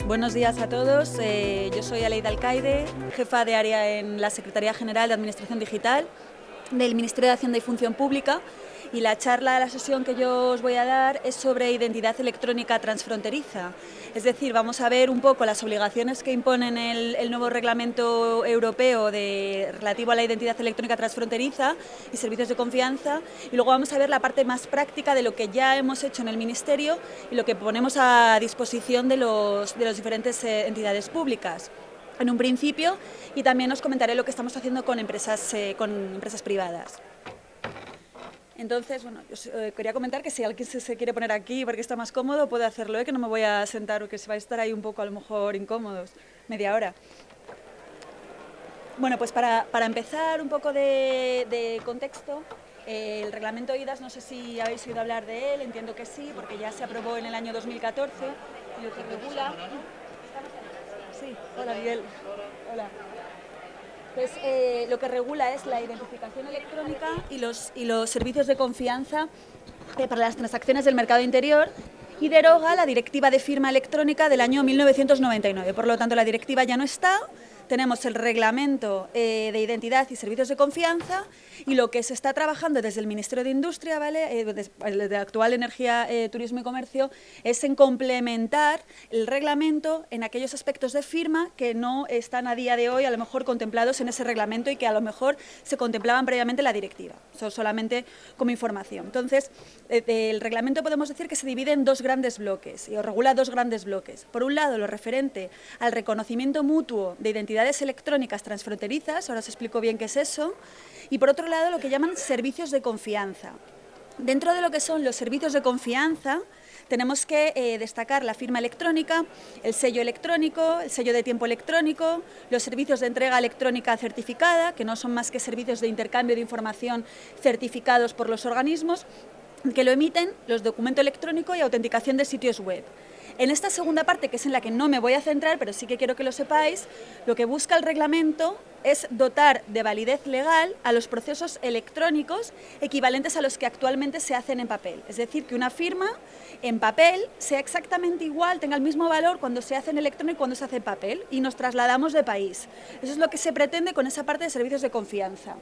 Buenos días a todos. Yo soy Aleida Alcaide, jefa de área en la Secretaría General de Administración Digital del Ministerio de Hacienda y Función Pública, y la sesión que yo os voy a dar es sobre identidad electrónica transfronteriza. Es decir, vamos a ver un poco las obligaciones que imponen el nuevo reglamento europeo relativo a la identidad electrónica transfronteriza y servicios de confianza, y luego vamos a ver la parte más práctica de lo que ya hemos hecho en el Ministerio y lo que ponemos a disposición de las diferentes entidades públicas en un principio, y también os comentaré lo que estamos haciendo con empresas privadas. Entonces, bueno, os quería comentar que si alguien se quiere poner aquí porque está más cómodo, puede hacerlo, que no me voy a sentar o que se va a estar ahí un poco a lo mejor incómodos, media hora. Bueno, pues para empezar un poco de contexto, el reglamento IDAS, no sé si habéis oído hablar de él, entiendo que sí, porque ya se aprobó en el año 2014, y lo que regula... Sí, hola Miguel. Hola. Pues lo que regula es la identificación electrónica y los servicios de confianza para las transacciones del mercado interior, y deroga la Directiva de Firma Electrónica del año 1999. Por lo tanto, la directiva ya no está. Tenemos el reglamento de identidad y servicios de confianza, y lo que se está trabajando desde el Ministerio de Industria, ¿vale? De actual Energía, Turismo y Comercio, es en complementar el reglamento en aquellos aspectos de firma que no están a día de hoy a lo mejor contemplados en ese reglamento y que a lo mejor se contemplaban previamente en la directiva. Eso solamente como información. Entonces, el reglamento podemos decir que se divide en dos grandes bloques, y regula dos grandes bloques. Por un lado, lo referente al reconocimiento mutuo de identidades electrónicas transfronterizas, ahora os explico bien qué es eso, y por otro lado lo que llaman servicios de confianza. Dentro de lo que son los servicios de confianza tenemos que destacar la firma electrónica, el sello electrónico, el sello de tiempo electrónico, los servicios de entrega electrónica certificada, que no son más que servicios de intercambio de información certificados por los organismos que lo emiten, los documentos electrónicos y autenticación de sitios web. En esta segunda parte, que es en la que no me voy a centrar, pero sí que quiero que lo sepáis, lo que busca el reglamento es dotar de validez legal a los procesos electrónicos equivalentes a los que actualmente se hacen en papel. Es decir, que una firma en papel sea exactamente igual, tenga el mismo valor cuando se hace en electrónico y cuando se hace en papel, y nos trasladamos de país. Eso es lo que se pretende con esa parte de servicios de confianza.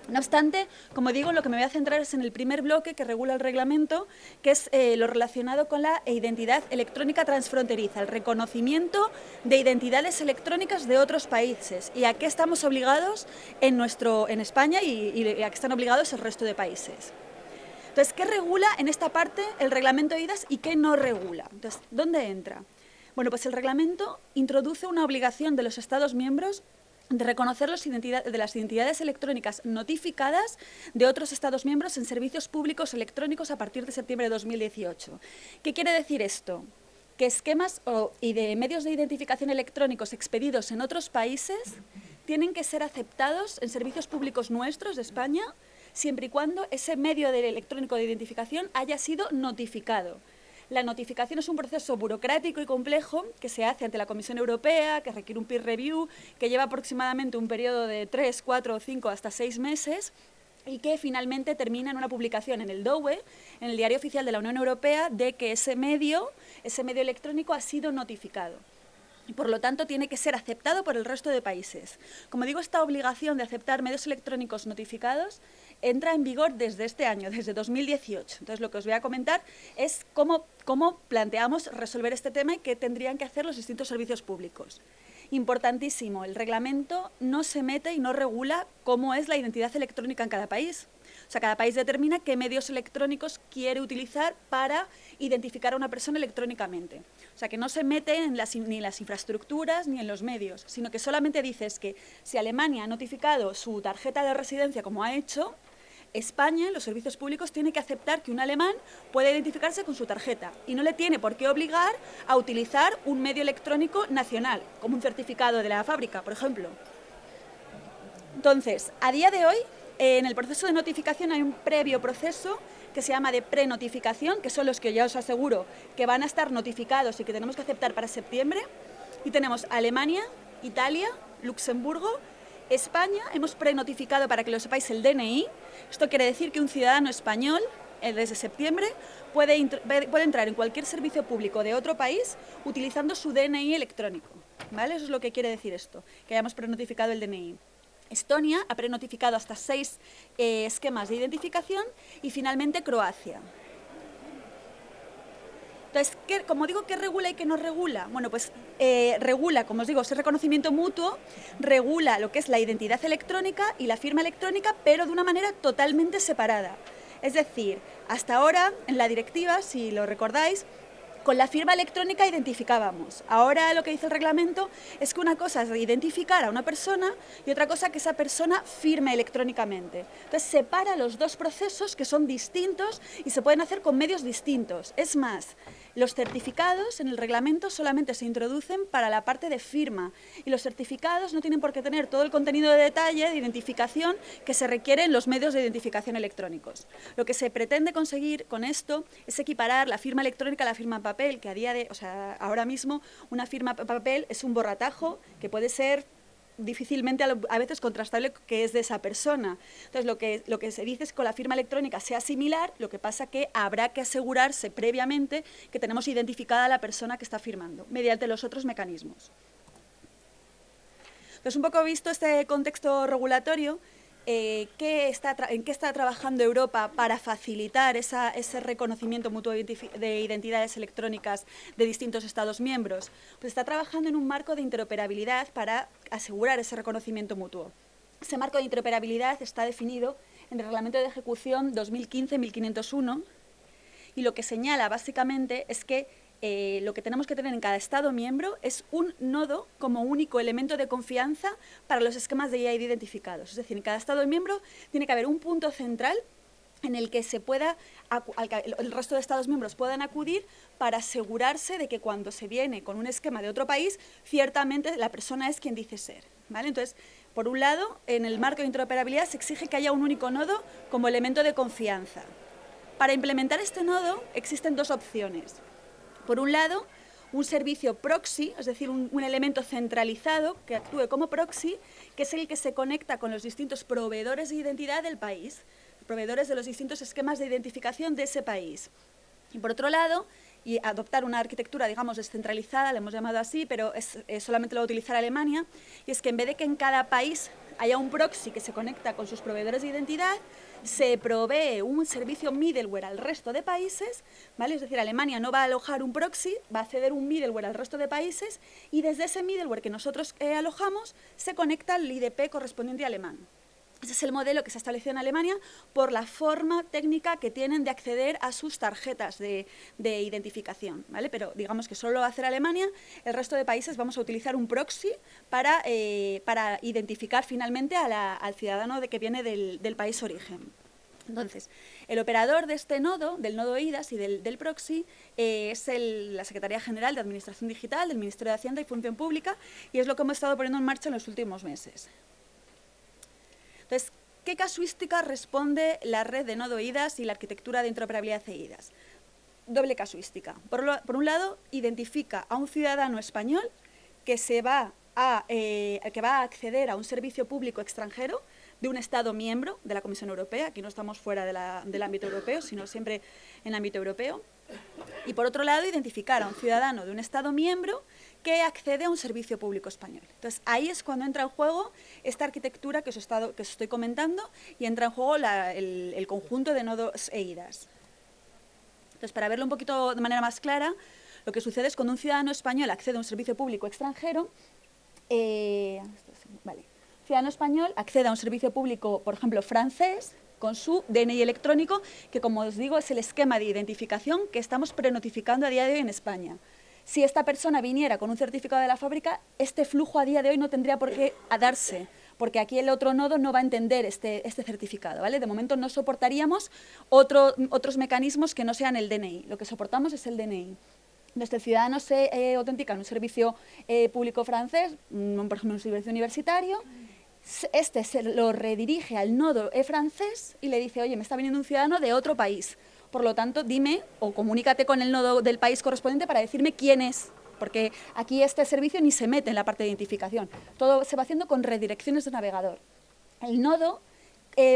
No obstante, como digo, lo que me voy a centrar es en el primer bloque que regula el reglamento, que es lo relacionado con la identidad electrónica transfronteriza, el reconocimiento de identidades electrónicas de otros países, y a qué estamos obligados en España y a qué están obligados el resto de países. Entonces, ¿qué regula en esta parte el reglamento IDAS y qué no regula? Entonces, ¿dónde entra? Bueno, pues el reglamento introduce una obligación de los Estados miembros de reconocer las identidades electrónicas notificadas de otros Estados miembros en servicios públicos electrónicos a partir de septiembre de 2018. ¿Qué quiere decir esto? Que esquemas y de medios de identificación electrónicos expedidos en otros países tienen que ser aceptados en servicios públicos nuestros de España, siempre y cuando ese medio electrónico de identificación haya sido notificado. La notificación es un proceso burocrático y complejo que se hace ante la Comisión Europea, que requiere un peer review, que lleva aproximadamente un periodo de 3, 4, 5 hasta 6 meses, y que finalmente termina en una publicación en el DOE, en el Diario Oficial de la Unión Europea, de que ese medio electrónico ha sido notificado. Y por lo tanto tiene que ser aceptado por el resto de países. Como digo, esta obligación de aceptar medios electrónicos notificados entra en vigor desde este año, desde 2018. Entonces, lo que os voy a comentar es cómo planteamos resolver este tema y qué tendrían que hacer los distintos servicios públicos. Importantísimo, el reglamento no se mete y no regula cómo es la identidad electrónica en cada país. O sea, cada país determina qué medios electrónicos quiere utilizar para identificar a una persona electrónicamente. O sea, que no se mete ni en las infraestructuras ni en los medios, sino que solamente dices que si Alemania ha notificado su tarjeta de residencia como ha hecho, España, los servicios públicos, tiene que aceptar que un alemán puede identificarse con su tarjeta y no le tiene por qué obligar a utilizar un medio electrónico nacional, como un certificado de la fábrica, por ejemplo. Entonces, a día de hoy, en el proceso de notificación hay un previo proceso que se llama de prenotificación, que son los que ya os aseguro que van a estar notificados y que tenemos que aceptar para septiembre. Y tenemos Alemania, Italia, Luxemburgo, España. Hemos prenotificado, para que lo sepáis, el DNI. Esto quiere decir que un ciudadano español desde septiembre, puede entrar en cualquier servicio público de otro país utilizando su DNI electrónico, ¿vale? Eso es lo que quiere decir esto, que hayamos prenotificado el DNI. Estonia ha prenotificado hasta 6 esquemas de identificación y finalmente Croacia. Entonces, como digo, ¿qué regula y qué no regula? Bueno, pues regula, como os digo, ese reconocimiento mutuo, regula lo que es la identidad electrónica y la firma electrónica, pero de una manera totalmente separada. Es decir, hasta ahora, en la directiva, si lo recordáis, con la firma electrónica identificábamos. Ahora lo que dice el reglamento es que una cosa es identificar a una persona y otra cosa que esa persona firme electrónicamente. Entonces separa los dos procesos que son distintos y se pueden hacer con medios distintos. Es más, los certificados en el reglamento solamente se introducen para la parte de firma y los certificados no tienen por qué tener todo el contenido de detalle de identificación que se requiere en los medios de identificación electrónicos. Lo que se pretende conseguir con esto es equiparar la firma electrónica a la firma en papel, que ahora mismo una firma en papel es un borratajo que puede ser difícilmente a veces contrastable que es de esa persona. Entonces lo que se dice es que con la firma electrónica sea similar, lo que pasa que habrá que asegurarse previamente que tenemos identificada a la persona que está firmando mediante los otros mecanismos. Entonces, un poco visto este contexto regulatorio, ¿en qué está trabajando Europa para facilitar ese reconocimiento mutuo de identidades electrónicas de distintos Estados miembros? Pues está trabajando en un marco de interoperabilidad para asegurar ese reconocimiento mutuo. Ese marco de interoperabilidad está definido en el Reglamento de Ejecución 2015-1501 y lo que señala básicamente es que lo que tenemos que tener en cada Estado miembro es un nodo como único elemento de confianza para los esquemas de EID identificados. Es decir, en cada Estado miembro tiene que haber un punto central en el que el resto de Estados miembros puedan acudir para asegurarse de que cuando se viene con un esquema de otro país, ciertamente la persona es quien dice ser, ¿vale? Entonces, por un lado, en el marco de interoperabilidad se exige que haya un único nodo como elemento de confianza. Para implementar este nodo existen dos opciones. Por un lado, un servicio proxy, es decir, un elemento centralizado que actúe como proxy, que es el que se conecta con los distintos proveedores de identidad del país, proveedores de los distintos esquemas de identificación de ese país. Y por otro lado, y adoptar una arquitectura, digamos, descentralizada, le hemos llamado así, pero solamente lo va a utilizar Alemania, y es que en vez de que en cada país haya un proxy que se conecta con sus proveedores de identidad, se provee un servicio middleware al resto de países, ¿vale? Es decir, Alemania no va a alojar un proxy, va a ceder un middleware al resto de países y desde ese middleware que nosotros alojamos se conecta al IDP correspondiente alemán. Ese es el modelo que se ha establecido en Alemania por la forma técnica que tienen de acceder a sus tarjetas de identificación, ¿vale? Pero digamos que solo lo va a hacer Alemania, el resto de países vamos a utilizar un proxy para identificar finalmente al ciudadano que viene del país origen. Entonces, el operador de este nodo, del nodo IDAS y del proxy, es la Secretaría General de Administración Digital del Ministerio de Hacienda y Función Pública y es lo que hemos estado poniendo en marcha en los últimos meses. Entonces, ¿qué casuística responde la red de nodo IDAS y la arquitectura de interoperabilidad de IDAS? Doble casuística. Por un lado, identifica a un ciudadano español que va a acceder a un servicio público extranjero de un Estado miembro de la Comisión Europea. Aquí no estamos fuera del ámbito europeo, sino siempre en el ámbito europeo. Y por otro lado, identificar a un ciudadano de un Estado miembro que accede a un servicio público español. Entonces, ahí es cuando entra en juego esta arquitectura que os estoy comentando y entra en juego el conjunto de nodos e IDAS. Entonces, para verlo un poquito de manera más clara, lo que sucede es cuando un ciudadano español accede a un servicio público extranjero, ciudadano español accede a un servicio público, por ejemplo, francés, con su DNI electrónico, que como os digo es el esquema de identificación que estamos prenotificando a día de hoy en España. Si esta persona viniera con un certificado de la fábrica, este flujo a día de hoy no tendría por qué darse, porque aquí el otro nodo no va a entender este certificado, ¿vale? De momento no soportaríamos otros mecanismos que no sean el DNI, lo que soportamos es el DNI. Desde el ciudadano se autentica en un servicio público francés, por ejemplo un servicio universitario, este se lo redirige al nodo francés y le dice, oye, me está viniendo un ciudadano de otro país. Por lo tanto, dime o comunícate con el nodo del país correspondiente para decirme quién es, porque aquí este servicio ni se mete en la parte de identificación. Todo se va haciendo con redirecciones de navegador. El nodo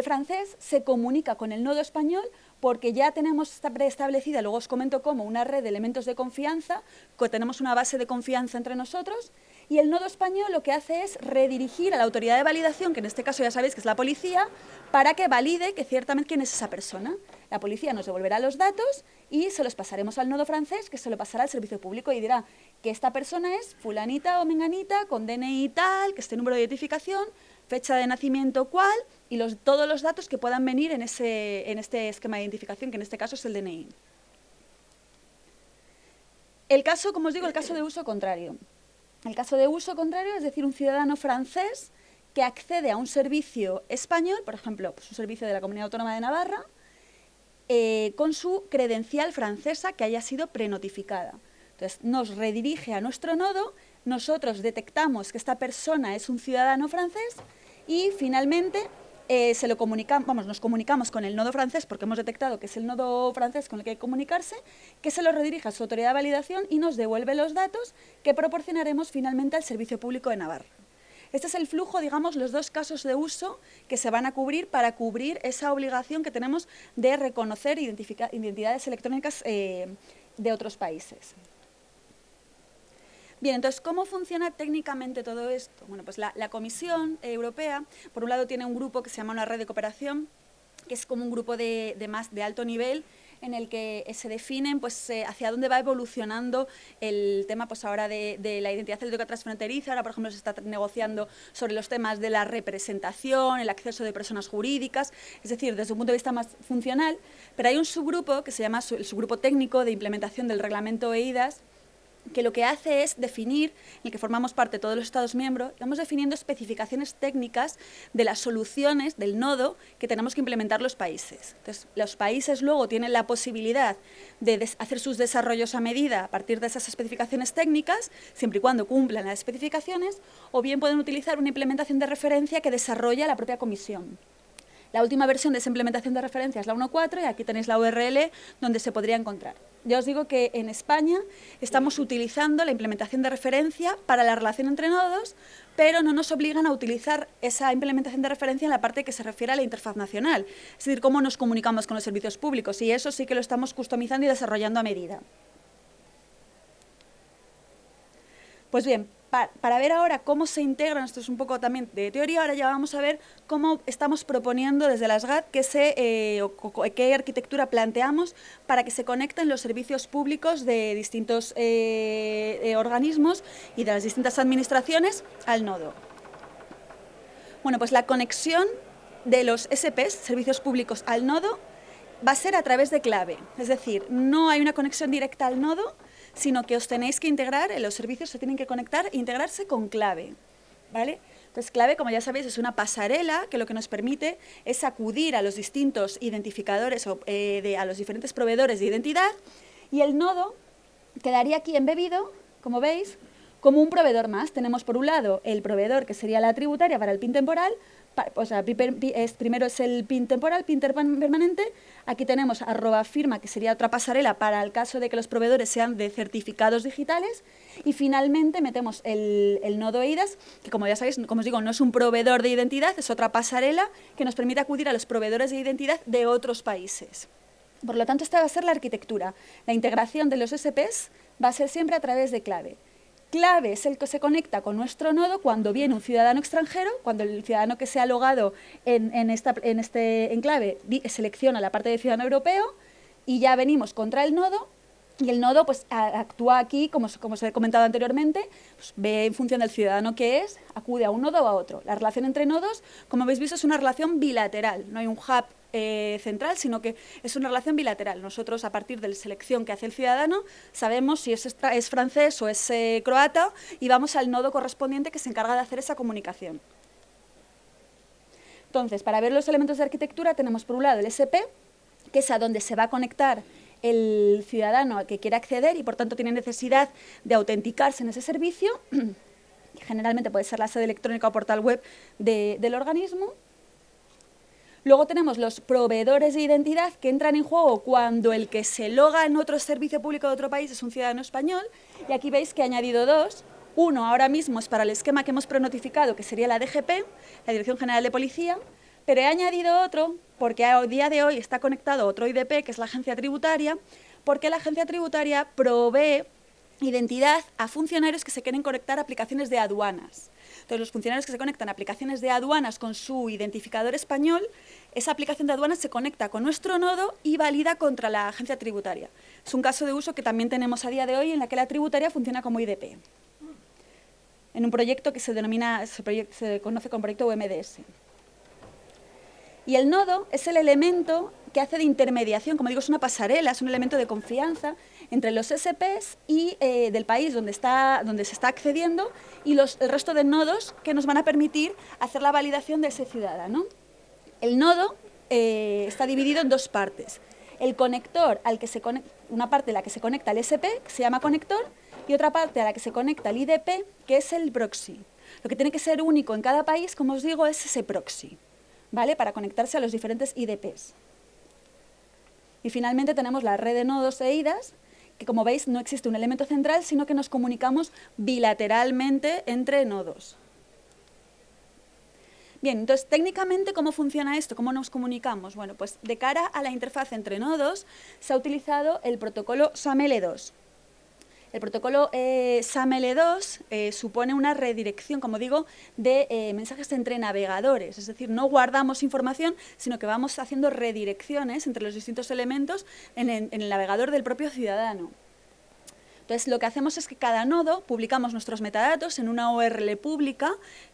francés se comunica con el nodo español porque ya tenemos preestablecida, luego os comento cómo, una red de elementos de confianza, que tenemos una base de confianza entre nosotros, y el nodo español lo que hace es redirigir a la autoridad de validación, que en este caso ya sabéis que es la policía, para que valide que ciertamente quién es esa persona. La policía nos devolverá los datos y se los pasaremos al nodo francés, que se lo pasará al servicio público y dirá que esta persona es fulanita o menganita, con DNI tal, que este número de identificación, fecha de nacimiento cual, y todos los datos que puedan venir en este esquema de identificación, que en este caso es el DNI. El caso, como os digo, el caso de uso contrario. El caso de uso contrario es decir, un ciudadano francés que accede a un servicio español, por ejemplo, pues un servicio de la Comunidad Autónoma de Navarra, con su credencial francesa que haya sido prenotificada. Entonces, nos redirige a nuestro nodo, nosotros detectamos que esta persona es un ciudadano francés y finalmente nos comunicamos con el nodo francés porque hemos detectado que es el nodo francés con el que hay que comunicarse, que se lo redirige a su autoridad de validación y nos devuelve los datos que proporcionaremos finalmente al Servicio Público de Navarra. Este es el flujo, digamos, los dos casos de uso que se van a cubrir para cubrir esa obligación que tenemos de reconocer identidades electrónicas de otros países. Bien, entonces, ¿cómo funciona técnicamente todo esto? Bueno, pues la Comisión Europea, por un lado, tiene un grupo que se llama una red de cooperación, que es como un grupo de alto nivel, en el que se definen pues, hacia dónde va evolucionando el tema pues, ahora de la identidad electrónica transfronteriza. Ahora, por ejemplo, se está negociando sobre los temas de la representación, el acceso de personas jurídicas, es decir, desde un punto de vista más funcional, pero hay un subgrupo que se llama el subgrupo técnico de implementación del reglamento EIDAS, que lo que hace es definir, en el que formamos parte todos los Estados miembros, vamos definiendo especificaciones técnicas de las soluciones del nodo que tenemos que implementar los países. Entonces, los países luego tienen la posibilidad de hacer sus desarrollos a medida a partir de esas especificaciones técnicas, siempre y cuando cumplan las especificaciones, o bien pueden utilizar una implementación de referencia que desarrolla la propia Comisión. La última versión de esa implementación de referencia es la 1.4 y aquí tenéis la URL donde se podría encontrar. Ya os digo que en España estamos utilizando la implementación de referencia para la relación entre nodos, pero no nos obligan a utilizar esa implementación de referencia en la parte que se refiere a la interfaz nacional, es decir, cómo nos comunicamos con los servicios públicos, y eso sí que lo estamos customizando y desarrollando a medida. Pues bien, para ver ahora cómo se integran, esto es un poco también de teoría, ahora ya vamos a ver cómo estamos proponiendo desde las GAT qué arquitectura planteamos para que se conecten los servicios públicos de distintos organismos y de las distintas administraciones al nodo. Bueno, pues la conexión de los SPs, servicios públicos, al nodo va a ser a través de clave, es decir, no hay una conexión directa al nodo, sino que os tenéis que integrar, los servicios se tienen que conectar e integrarse con clave, ¿vale? Entonces, clave, como ya sabéis, es una pasarela que lo que nos permite es acudir a los distintos identificadores o a los diferentes proveedores de identidad, y el nodo quedaría aquí embebido, como veis, como un proveedor más. Tenemos por un lado el proveedor, que sería la tributaria para el PIN temporal, o sea, primero es el PIN temporal, PIN permanente, aquí tenemos @firma, que sería otra pasarela para el caso de que los proveedores sean de certificados digitales, y finalmente metemos el nodo EIDAS, que como ya sabéis, como os digo, no es un proveedor de identidad, es otra pasarela que nos permite acudir a los proveedores de identidad de otros países. Por lo tanto, esta va a ser la arquitectura. La integración de los SPs va a ser siempre a través de clave. Clave es el que se conecta con nuestro nodo cuando viene un ciudadano extranjero, cuando el ciudadano que se ha logado en clave selecciona la parte de ciudadano europeo, y ya venimos contra el nodo, y el nodo pues actúa aquí, como os he comentado anteriormente, pues, ve en función del ciudadano que es, acude a un nodo o a otro. La relación entre nodos, como habéis visto, es una relación bilateral, no hay un hub central, sino que es una relación bilateral. Nosotros, a partir de la selección que hace el ciudadano, sabemos si es francés o es croata, y vamos al nodo correspondiente que se encarga de hacer esa comunicación. Entonces, para ver los elementos de arquitectura, tenemos por un lado el SP, que es a donde se va a conectar el ciudadano que quiere acceder y, por tanto, tiene necesidad de autenticarse en ese servicio, que generalmente puede ser la sede electrónica o portal web del organismo. Luego tenemos los proveedores de identidad que entran en juego cuando el que se loga en otro servicio público de otro país es un ciudadano español, y aquí veis que he añadido dos. Uno ahora mismo es para el esquema que hemos prenotificado, que sería la DGP, la Dirección General de Policía, Pero he añadido otro porque a día de hoy está conectado otro IDP, que es la agencia tributaria, porque la agencia tributaria provee identidad a funcionarios que se quieren conectar a aplicaciones de aduanas. Entonces, los funcionarios que se conectan a aplicaciones de aduanas con su identificador español, esa aplicación de aduanas se conecta con nuestro nodo y valida contra la agencia tributaria. Es un caso de uso que también tenemos a día de hoy en la que la tributaria funciona como IDP, en un proyecto que se conoce como proyecto UMDS. Y el nodo es el elemento que hace de intermediación, como digo, es una pasarela, es un elemento de confianza entre los SPs y del país donde se está accediendo y el resto de nodos que nos van a permitir hacer la validación de ese ciudadano. El nodo está dividido en dos partes. El conector al que se conecta, una parte a la que se conecta el SP, que se llama conector, y otra parte a la que se conecta el IDP, que es el proxy. Lo que tiene que ser único en cada país, como os digo, es ese proxy, ¿vale? Para conectarse a los diferentes IDPs. Y finalmente tenemos la red de nodos e IDAs, que como veis no existe un elemento central, sino que nos comunicamos bilateralmente entre nodos. Bien, entonces técnicamente, ¿cómo funciona esto? ¿Cómo nos comunicamos? Bueno, pues de cara a la interfaz entre nodos se ha utilizado el protocolo SAML2. El protocolo SAML2 supone una redirección, como digo, de mensajes entre navegadores. Es decir, no guardamos información, sino que vamos haciendo redirecciones entre los distintos elementos en el navegador del propio ciudadano. Entonces, lo que hacemos es que cada nodo publicamos nuestros metadatos en una URL pública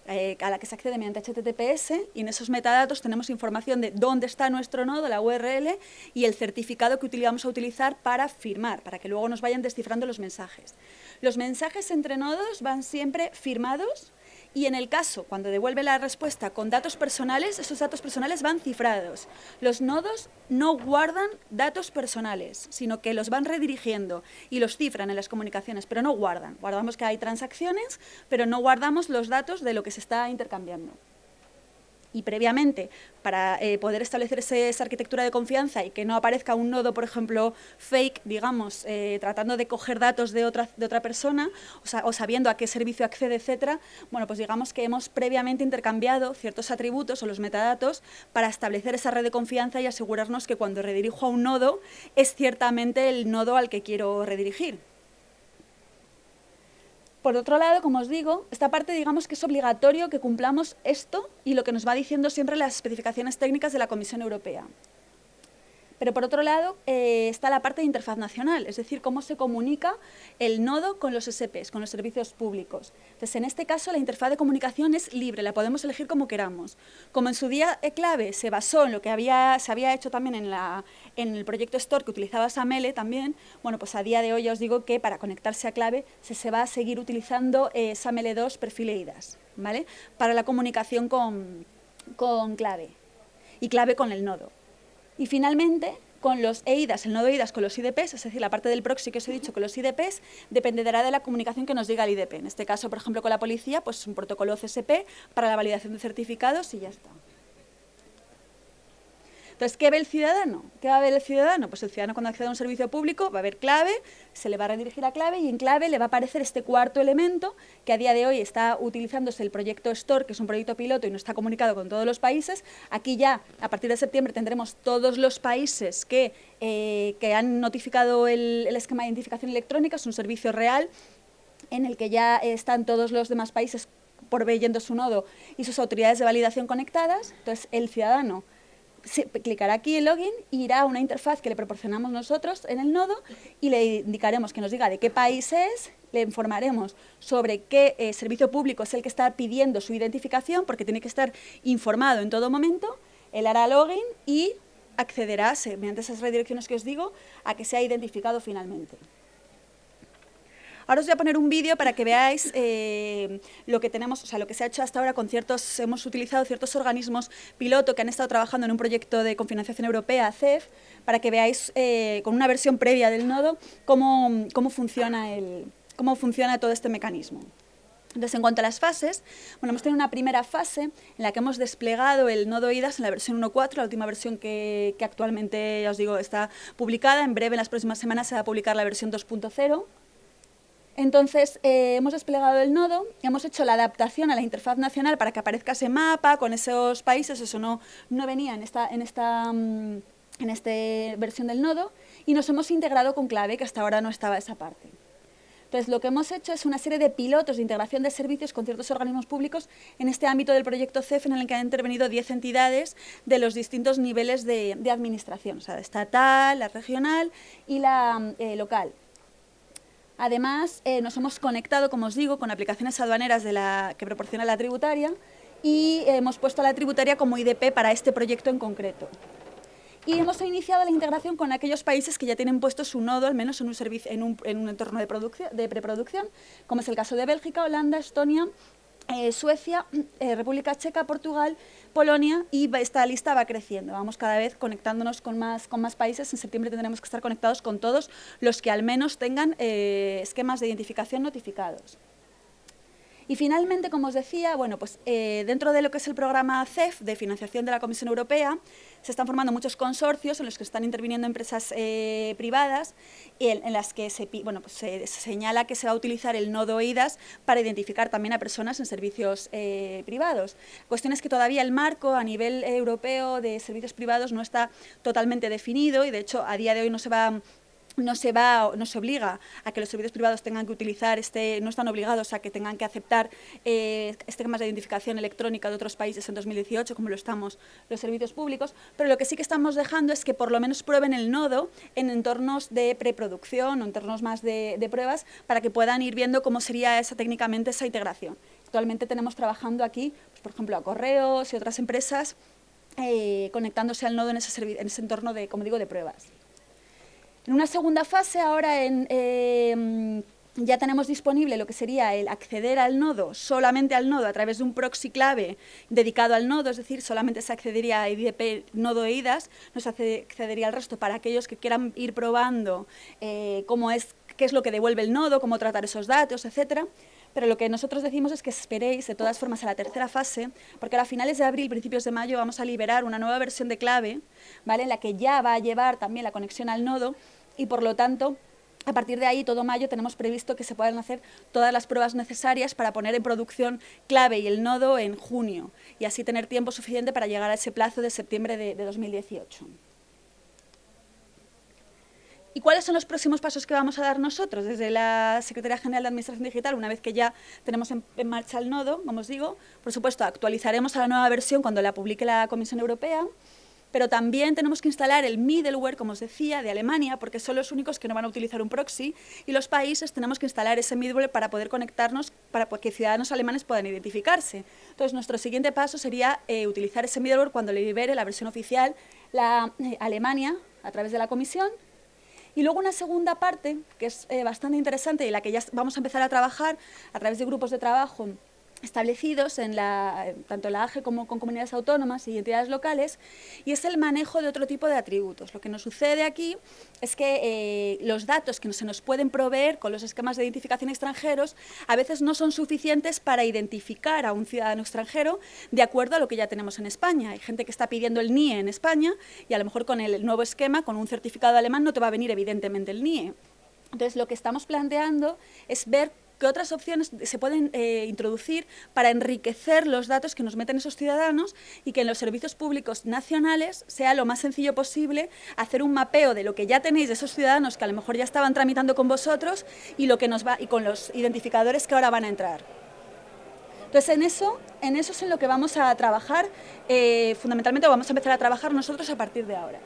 a la que se accede mediante HTTPS, y en esos metadatos tenemos información de dónde está nuestro nodo, la URL, y el certificado que vamos a utilizar para firmar, para que luego nos vayan descifrando los mensajes. Los mensajes entre nodos van siempre firmados, y en el caso, cuando devuelve la respuesta con datos personales, esos datos personales van cifrados. Los nodos no guardan datos personales, sino que los van redirigiendo y los cifran en las comunicaciones, pero no guardan. Guardamos que hay transacciones, pero no guardamos los datos de lo que se está intercambiando. Y previamente, para poder establecer esa arquitectura de confianza y que no aparezca un nodo, por ejemplo, fake, digamos, tratando de coger datos de otra persona, o sabiendo a qué servicio accede, etcétera, bueno, pues digamos que hemos previamente intercambiado ciertos atributos o los metadatos para establecer esa red de confianza y asegurarnos que cuando redirijo a un nodo es ciertamente el nodo al que quiero redirigir. Por otro lado, como os digo, esta parte digamos que es obligatorio que cumplamos esto y lo que nos va diciendo siempre las especificaciones técnicas de la Comisión Europea. Pero por otro lado está la parte de interfaz nacional, es decir, cómo se comunica el nodo con los SPs, con los servicios públicos. Entonces, en este caso, la interfaz de comunicación es libre, la podemos elegir como queramos. Como en su día clave se basó en lo que se había hecho también en el proyecto Store que utilizaba SAML también, bueno, pues a día de hoy ya os digo que para conectarse a clave se va a seguir utilizando SAML2 perfil EIDAS, ¿vale? Para la comunicación con clave y clave con el nodo. Y finalmente, con los EIDAS, el nodo EIDAS con los IDPs, es decir, la parte del proxy que os he dicho con los IDPs, dependerá de la comunicación que nos diga el IDP. En este caso, por ejemplo, con la policía, pues un protocolo CSP para la validación de certificados y ya está. Entonces, ¿qué ve el ciudadano? ¿Qué va a ver el ciudadano? Pues el ciudadano cuando accede a un servicio público va a ver clave, se le va a redirigir a clave y en clave le va a aparecer este cuarto elemento que a día de hoy está utilizándose el proyecto Store, que es un proyecto piloto y no está comunicado con todos los países. Aquí ya, a partir de septiembre, tendremos todos los países que han notificado el esquema de identificación electrónica. Es un servicio real en el que ya están todos los demás países proveyendo su nodo y sus autoridades de validación conectadas. Entonces, el ciudadano clicará aquí en login y irá a una interfaz que le proporcionamos nosotros en el nodo y le indicaremos que nos diga de qué país es, le informaremos sobre qué servicio público es el que está pidiendo su identificación, porque tiene que estar informado en todo momento. Él hará login y accederá, mediante esas redirecciones que os digo, a que sea identificado finalmente. Ahora os voy a poner un vídeo para que veáis lo que tenemos, o sea, lo que se ha hecho hasta ahora con hemos utilizado ciertos organismos piloto que han estado trabajando en un proyecto de cofinanciación europea, CEF, para que veáis con una versión previa del nodo cómo funciona todo este mecanismo. Entonces, en cuanto a las fases, bueno, hemos tenido una primera fase en la que hemos desplegado el nodo EIDAS en la versión 1.4, la última versión que actualmente, ya os digo, está publicada. En breve, en las próximas semanas, se va a publicar la versión 2.0. Entonces, hemos desplegado el nodo, hemos hecho la adaptación a la interfaz nacional para que aparezca ese mapa con esos países, eso no venía en esta versión del nodo, y nos hemos integrado con Clave, que hasta ahora no estaba esa parte. Entonces, lo que hemos hecho es una serie de pilotos de integración de servicios con ciertos organismos públicos en este ámbito del proyecto CEF, en el que han intervenido 10 entidades de los distintos niveles de administración, o sea, estatal, la regional y la local. Además, nos hemos conectado, como os digo, con aplicaciones aduaneras que proporciona la tributaria y hemos puesto a la tributaria como IDP para este proyecto en concreto. Y hemos iniciado la integración con aquellos países que ya tienen puesto su nodo, al menos en un, servicio, en un entorno de preproducción, como es el caso de Bélgica, Holanda, Estonia, Suecia, República Checa, Portugal, Polonia, y esta lista va creciendo. Vamos cada vez conectándonos con más países. En septiembre tendremos que estar conectados con todos los que al menos tengan esquemas de identificación notificados. Y finalmente, como os decía, bueno, pues, dentro de lo que es el programa CEF de financiación de la Comisión Europea, se están formando muchos consorcios en los que están interviniendo empresas privadas y en las que se señala que se va a utilizar el nodo IDAS para identificar también a personas en servicios privados. La cuestión es que todavía el marco a nivel europeo de servicios privados no está totalmente definido y, de hecho, a día de hoy no se obliga a que los servicios privados tengan que utilizar no están obligados a que tengan que aceptar esquemas de identificación electrónica de otros países en 2018, como lo estamos los servicios públicos, pero lo que sí que estamos dejando es que por lo menos prueben el nodo en entornos de preproducción o entornos más de pruebas para que puedan ir viendo cómo sería técnicamente esa integración. Actualmente tenemos trabajando aquí, pues, por ejemplo, a Correos y otras empresas conectándose al nodo en ese entorno de, como digo, de pruebas. En una segunda fase, ahora ya tenemos disponible lo que sería el acceder al nodo, solamente al nodo, a través de un proxy clave dedicado al nodo, es decir, solamente se accedería a IDP nodo e IDAS, no se accedería al resto para aquellos que quieran ir probando qué es lo que devuelve el nodo, cómo tratar esos datos, etcétera. Pero lo que nosotros decimos es que esperéis, de todas formas, a la tercera fase, porque a finales de abril, principios de mayo, vamos a liberar una nueva versión de clave, ¿vale?, en la que ya va a llevar también la conexión al nodo y, por lo tanto, a partir de ahí, todo mayo, tenemos previsto que se puedan hacer todas las pruebas necesarias para poner en producción clave y el nodo en junio y así tener tiempo suficiente para llegar a ese plazo de septiembre de 2018. ¿Y cuáles son los próximos pasos que vamos a dar nosotros desde la Secretaría General de Administración Digital una vez que ya tenemos en marcha el nodo, como os digo? Por supuesto, actualizaremos a la nueva versión cuando la publique la Comisión Europea, pero también tenemos que instalar el middleware, como os decía, de Alemania, porque son los únicos que no van a utilizar un proxy, y los países tenemos que instalar ese middleware para poder conectarnos, para que ciudadanos alemanes puedan identificarse. Entonces, nuestro siguiente paso sería utilizar ese middleware cuando le libere la versión oficial Alemania, a través de la Comisión. Y luego una segunda parte, que es bastante interesante y la que ya vamos a empezar a trabajar a través de grupos de trabajo establecidos tanto en la AGE como con comunidades autónomas y entidades locales, y es el manejo de otro tipo de atributos. Lo que nos sucede aquí es que los datos que se nos pueden proveer con los esquemas de identificación extranjeros a veces no son suficientes para identificar a un ciudadano extranjero de acuerdo a lo que ya tenemos en España. Hay gente que está pidiendo el NIE en España y a lo mejor con el nuevo esquema, con un certificado alemán, no te va a venir evidentemente el NIE. Entonces, lo que estamos planteando es ver qué otras opciones se pueden introducir para enriquecer los datos que nos meten esos ciudadanos y que en los servicios públicos nacionales sea lo más sencillo posible hacer un mapeo de lo que ya tenéis de esos ciudadanos que a lo mejor ya estaban tramitando con vosotros y con los identificadores que ahora van a entrar. Entonces, en eso es en lo que vamos a trabajar, fundamentalmente vamos a empezar a trabajar nosotros a partir de ahora.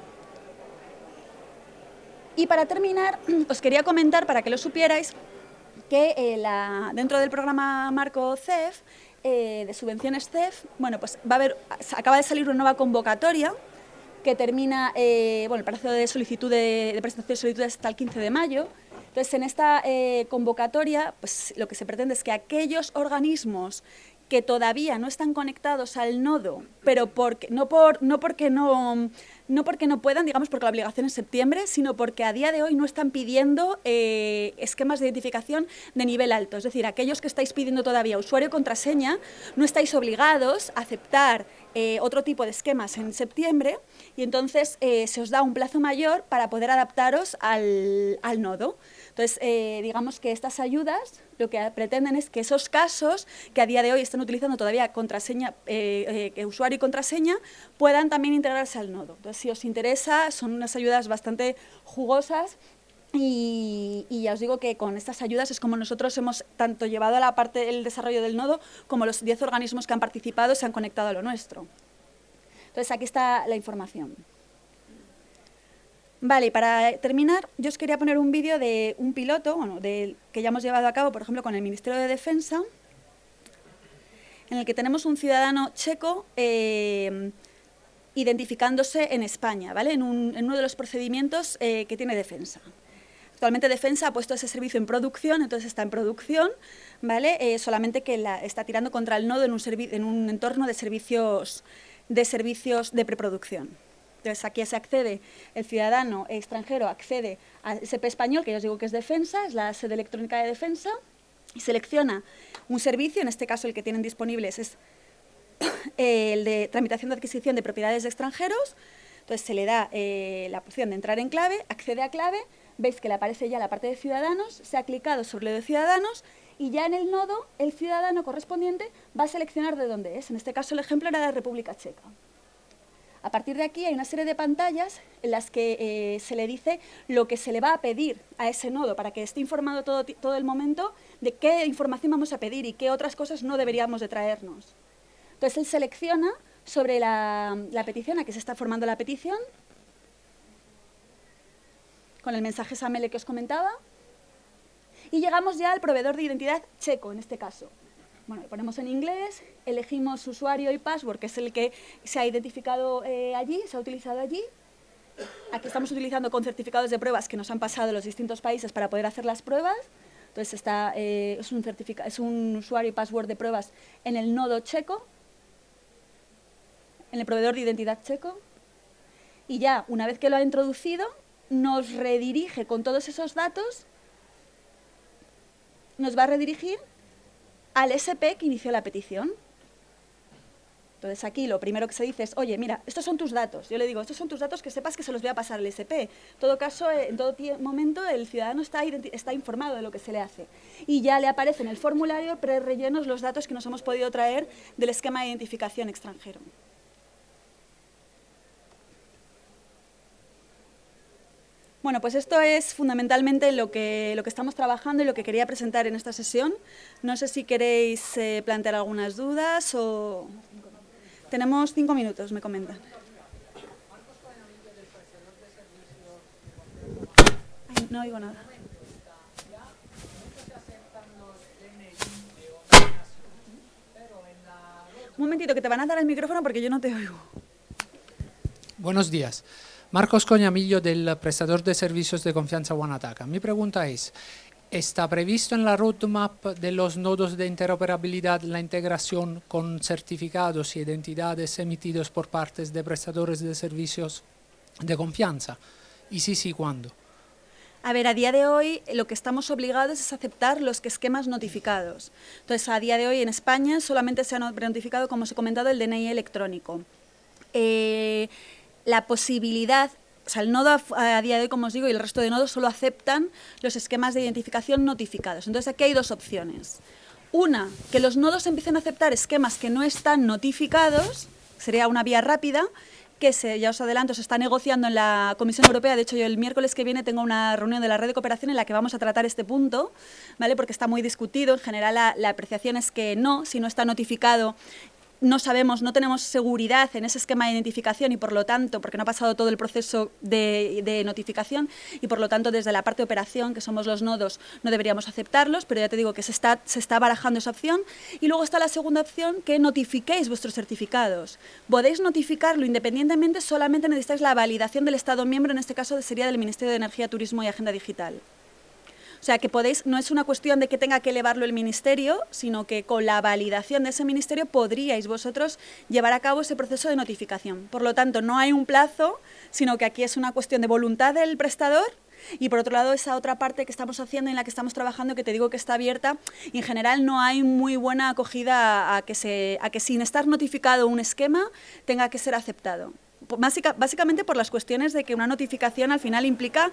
Y para terminar, os quería comentar, para que lo supierais, que dentro del programa marco CEF, de subvenciones CEF, bueno, pues acaba de salir una nueva convocatoria que termina, el plazo de solicitud de presentación de solicitudes hasta el 15 de mayo. Entonces, en esta convocatoria, pues lo que se pretende es que aquellos organismos que todavía no están conectados al nodo, pero no porque no no porque no puedan, digamos porque la obligación es septiembre, sino porque a día de hoy no están pidiendo esquemas de identificación de nivel alto. Es decir, aquellos que estáis pidiendo todavía usuario y contraseña, no estáis obligados a aceptar otro tipo de esquemas en septiembre, y entonces se os da un plazo mayor para poder adaptaros al nodo. Entonces, digamos que estas ayudas lo que pretenden es que esos casos que a día de hoy están utilizando todavía contraseña, usuario y contraseña, puedan también integrarse al nodo. Entonces, si os interesa, son unas ayudas bastante jugosas. Y ya os digo que con estas ayudas es como nosotros hemos tanto llevado a la parte del desarrollo del nodo, como los 10 organismos que han participado se han conectado a lo nuestro. Entonces, aquí está la información. Vale, y para terminar, yo os quería poner un vídeo de un piloto, bueno, que ya hemos llevado a cabo, por ejemplo, con el Ministerio de Defensa, en el que tenemos un ciudadano checo identificándose en España, ¿vale? En uno de los procedimientos que tiene Defensa. Actualmente Defensa ha puesto ese servicio en producción, entonces está en producción, ¿vale? Solamente que está tirando contra el nodo en un entorno de servicios de preproducción. Entonces, aquí se accede, el ciudadano extranjero accede al SP español, que ya os digo que es Defensa, es la sede electrónica de Defensa, y selecciona un servicio, en este caso el que tienen disponibles es el de tramitación de adquisición de propiedades de extranjeros. Entonces, se le da la opción de entrar en clave, accede a clave, veis que le aparece ya la parte de Ciudadanos, se ha clicado sobre lo de Ciudadanos, y ya en el nodo, el ciudadano correspondiente va a seleccionar de dónde es. En este caso, el ejemplo era de República Checa. A partir de aquí hay una serie de pantallas en las que se le dice lo que se le va a pedir a ese nodo para que esté informado todo el momento de qué información vamos a pedir y qué otras cosas no deberíamos de traernos. Entonces él selecciona sobre la petición, aquí se está formando la petición, con el mensaje SAML que os comentaba, y llegamos ya al proveedor de identidad checo, en este caso. Bueno, lo ponemos en inglés, elegimos usuario y password, que es el que se ha identificado allí, se ha utilizado allí. Aquí estamos utilizando con certificados de pruebas que nos han pasado los distintos países para poder hacer las pruebas. Entonces, es un usuario y password de pruebas en el nodo checo, en el proveedor de identidad checo. Y ya, una vez que lo ha introducido, nos redirige con todos esos datos, nos va a redirigir al SP que inició la petición. Entonces aquí lo primero que se dice es, oye, mira, estos son tus datos. Yo le digo, estos son tus datos, que sepas que se los voy a pasar al SP. En todo caso, en todo momento, el ciudadano está informado de lo que se le hace. Y ya le aparece en el formulario prerellenos los datos que nos hemos podido traer del esquema de identificación extranjero. Bueno, pues esto es fundamentalmente lo que estamos trabajando y lo que quería presentar en esta sesión. No sé si queréis plantear algunas dudas o... Tenemos 5 minutos, me comentan. Ay, no oigo nada. Un momentito, que te van a dar el micrófono porque yo no te oigo. Buenos días. Marcos Coñamillo, del prestador de servicios de confianza Wanataka. Mi pregunta es, ¿está previsto en la roadmap de los nodos de interoperabilidad la integración con certificados y identidades emitidos por partes de prestadores de servicios de confianza? Y si sí, ¿cuándo? A ver, a día de hoy lo que estamos obligados es aceptar los esquemas notificados. Entonces, a día de hoy en España solamente se ha notificado, como os he comentado, el DNI electrónico. La posibilidad, o sea, el nodo a día de hoy, como os digo, y el resto de nodos solo aceptan los esquemas de identificación notificados. Entonces, aquí hay dos opciones. Una, que los nodos empiecen a aceptar esquemas que no están notificados, sería una vía rápida, que ya os adelanto, se está negociando en la Comisión Europea. De hecho, yo el miércoles que viene tengo una reunión de la red de cooperación en la que vamos a tratar este punto, ¿vale? Porque está muy discutido. En general, la apreciación es que no, si no está notificado, no sabemos, no tenemos seguridad en ese esquema de identificación y por lo tanto, porque no ha pasado todo el proceso de notificación y por lo tanto desde la parte de operación, que somos los nodos, no deberíamos aceptarlos, pero ya te digo que se está barajando esa opción. Y luego está la segunda opción, que notifiquéis vuestros certificados. Podéis notificarlo independientemente, solamente necesitáis la validación del Estado miembro, en este caso sería del Ministerio de Energía, Turismo y Agenda Digital. O sea, que podéis, no es una cuestión de que tenga que elevarlo el Ministerio, sino que con la validación de ese Ministerio podríais vosotros llevar a cabo ese proceso de notificación. Por lo tanto, no hay un plazo, sino que aquí es una cuestión de voluntad del prestador. Y por otro lado, esa otra parte que estamos haciendo, en la que estamos trabajando, que te digo que está abierta, y en general no hay muy buena acogida a que sin estar notificado un esquema tenga que ser aceptado. Básicamente por las cuestiones de que una notificación al final implica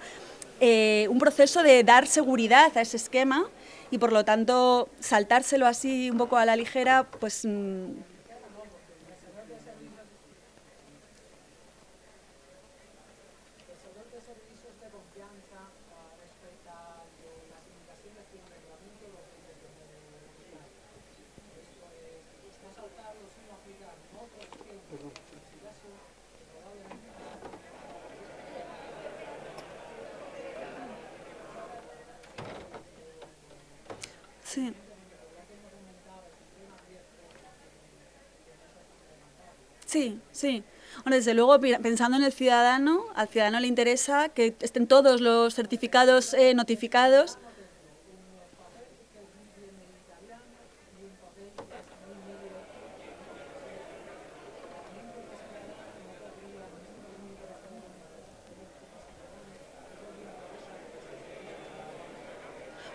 un proceso de dar seguridad a ese esquema y por lo tanto saltárselo así un poco a la ligera, pues... Sí. Sí, sí. Bueno, desde luego, pensando en el ciudadano, al ciudadano le interesa que estén todos los certificados notificados.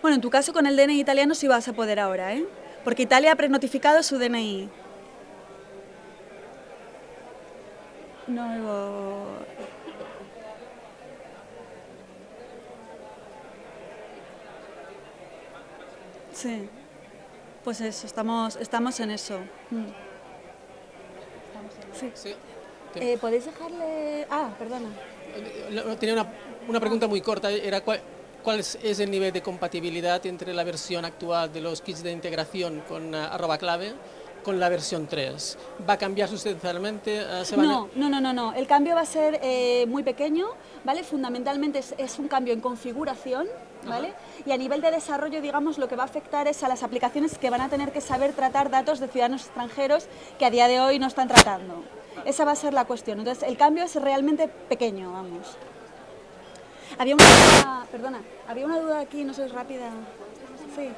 Bueno, en tu caso con el DNI italiano sí vas a poder ahora, ¿eh? Porque Italia ha prenotificado su DNI. No. Sí. Pues eso, estamos en eso. Sí. ¿Podéis dejarle...? Ah, perdona. Tenía una pregunta muy corta, era ¿cuál es el nivel de compatibilidad entre la versión actual de los kits de integración con @clave con la versión 3? ¿Va a cambiar sustancialmente? No. El cambio va a ser muy pequeño, ¿vale? Fundamentalmente es un cambio en configuración, ¿vale? Ajá. Y a nivel de desarrollo, digamos, lo que va a afectar es a las aplicaciones que van a tener que saber tratar datos de ciudadanos extranjeros que a día de hoy no están tratando. Esa va a ser la cuestión. Entonces, el cambio es realmente pequeño, vamos. Había una duda aquí, no soy rápida. Sí.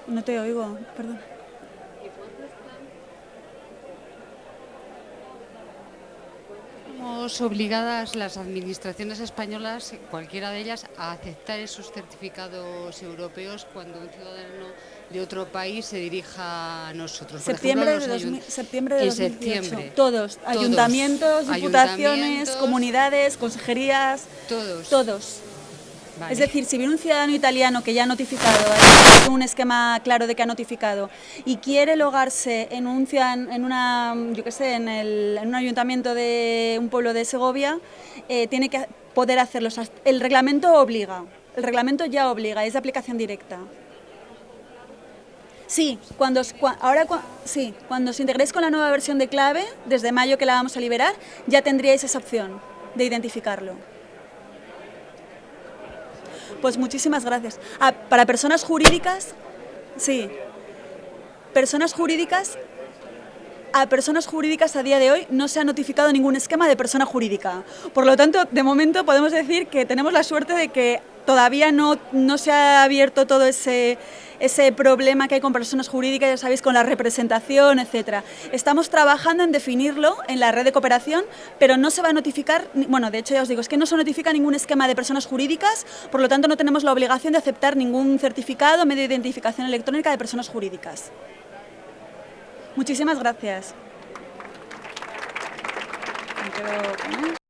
No te oigo, perdón. Estamos obligadas las administraciones españolas, cualquiera de ellas, a aceptar esos certificados europeos cuando un ciudadano de otro país se dirija a nosotros. Septiembre de 2018. Septiembre. Todos, ayuntamientos, diputaciones, comunidades, consejerías, todos. Vale. Es decir, si viene un ciudadano italiano que ya ha notificado, un esquema claro de que ha notificado, y quiere logarse en un ayuntamiento de un pueblo de Segovia, tiene que poder hacerlo. O sea, el reglamento ya obliga, es de aplicación directa. Sí, cuando os integréis con la nueva versión de clave, desde mayo que la vamos a liberar, ya tendríais esa opción de identificarlo. Pues muchísimas gracias. Para personas jurídicas, sí. A personas jurídicas a día de hoy no se ha notificado ningún esquema de persona jurídica. Por lo tanto, de momento podemos decir que tenemos la suerte de que todavía no se ha abierto todo ese problema que hay con personas jurídicas, ya sabéis, con la representación, etcétera. Estamos trabajando en definirlo en la red de cooperación, pero no se va a notificar, bueno, de hecho ya os digo, es que no se notifica ningún esquema de personas jurídicas, por lo tanto no tenemos la obligación de aceptar ningún certificado, medio de identificación electrónica de personas jurídicas. Muchísimas gracias. Me quedo con él.